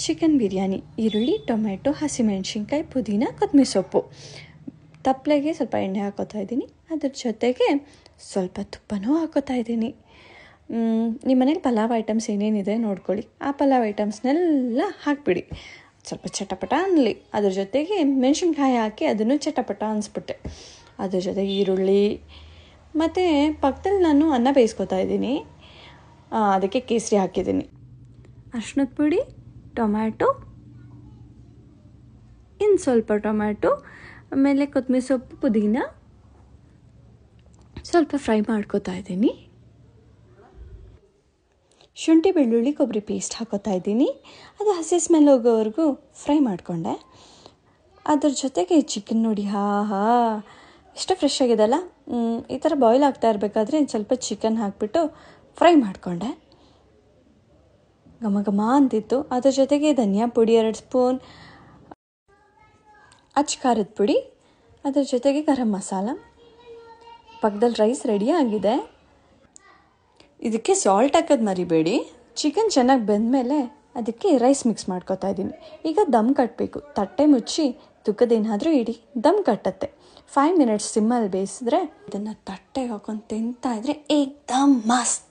Chicken biryani, ಈರುಳ್ಳಿ, tomato, ಹಸಿಮೆಣಸಿನ್ಕಾಯಿ, ಪುದೀನ, ಕೊತ್ತಂಬರಿ ಸೊಪ್ಪು. ತಪ್ಪಲೆಗೆ ಸ್ವಲ್ಪ ಎಣ್ಣೆ ಹಾಕೋತಾ ಇದ್ದೀನಿ. ಅದ್ರ ಜೊತೆಗೆ ಸ್ವಲ್ಪ ತುಪ್ಪನೂ ಹಾಕೋತಾ ಇದ್ದೀನಿ. ನಿಮ್ಮ ಮನೇಲಿ ಪಲಾವ್ ಐಟಮ್ಸ್ ಏನೇನಿದೆ ನೋಡ್ಕೊಳ್ಳಿ. ಆ ಪಲಾವ್ ಐಟಮ್ಸ್ನೆಲ್ಲ ಹಾಕಿಬಿಡಿ. ಸ್ವಲ್ಪ ಚಟಪಟ ಅನ್ನಲಿ. ಅದ್ರ ಜೊತೆಗೆ ಮೆಣಸಿನ್ಕಾಯಿ ಹಾಕಿ ಅದನ್ನು ಚಟಪಟ ಅನಿಸ್ಬಿಟ್ಟೆ. ಅದ್ರ ಜೊತೆಗೆ ಈರುಳ್ಳಿ ಮತ್ತು ಪಕ್ಕದಲ್ಲಿ ನಾನು ಅನ್ನ ಬೇಯಿಸ್ಕೊತಾ ಇದ್ದೀನಿ. ಅದಕ್ಕೆ ಕೇಸರಿ ಹಾಕಿದ್ದೀನಿ. ಅರ್ಶಿಣದ ಪುಡಿ, ಟೊಮ್ಯಾಟೊ, ಇನ್ನು ಸ್ವಲ್ಪ ಟೊಮ್ಯಾಟೊ, ಆಮೇಲೆ ಕೊತ್ತಂಬರಿ ಸೊಪ್ಪು, ಪುದೀನ ಸ್ವಲ್ಪ ಫ್ರೈ ಮಾಡ್ಕೋತಾ ಇದ್ದೀನಿ. ಶುಂಠಿ ಬೆಳ್ಳುಳ್ಳಿ ಕೊಬ್ಬರಿ ಪೇಸ್ಟ್ ಹಾಕೋತಾ ಇದ್ದೀನಿ. ಅದು ಹಸಿ ಸ್ಮೆಲ್ ಹೋಗೋವರೆಗೂ ಫ್ರೈ ಮಾಡಿಕೊಂಡೆ. ಅದ್ರ ಜೊತೆಗೆ ಚಿಕನ್ ನೋಡಿ, ಎಷ್ಟು ಫ್ರೆಶ್ ಆಗಿದೆಲ್ಲ. ಈ ಥರ ಬಾಯ್ಲ್ ಆಗ್ತಾ ಇರಬೇಕಾದ್ರೆ ಸ್ವಲ್ಪ ಚಿಕನ್ ಹಾಕಿಬಿಟ್ಟು ಫ್ರೈ ಮಾಡಿಕೊಂಡೆ. ಘಮ ಘಮ ಅಂತಿತ್ತು. ಅದ್ರ ಜೊತೆಗೆ ಧನಿಯಾ ಪುಡಿ 2 ಸ್ಪೂನ್, ಅಚ್ಚ ಖಾರದ ಪುಡಿ, ಅದ್ರ ಜೊತೆಗೆ ಗರಂ ಮಸಾಲ. ಪಕ್ಕದಲ್ಲಿ ರೈಸ್ ರೆಡಿ ಆಗಿದೆ. ಇದಕ್ಕೆ ಸಾಲ್ಟ್ ಹಾಕೋದು ಮರಿಬೇಡಿ. ಚಿಕನ್ ಚೆನ್ನಾಗಿ ಬೆಂದಮೇಲೆ ಅದಕ್ಕೆ ರೈಸ್ ಮಿಕ್ಸ್ ಮಾಡ್ಕೊತಾ ಇದ್ದೀನಿ. ಈಗ ದಮ್ ಕಟ್ಟಬೇಕು. ತಟ್ಟೆ ಮುಚ್ಚಿ ತುಕ್ಕದೇನಾದರೂ ಇಡಿ, ದಮ್ ಕಟ್ಟತ್ತೆ. 5 ಮಿನಿಟ್ಸ್ ಸಿಮ್ಮಲ್ಲಿ ಬೇಯಿಸಿದ್ರೆ ಇದನ್ನು ತಟ್ಟೆಗೆ ಹಾಕೊಂಡು ತಿಂತಾ ಇದ್ರೆ ಏಕ್ದಮ್ ಮಸ್ತ್.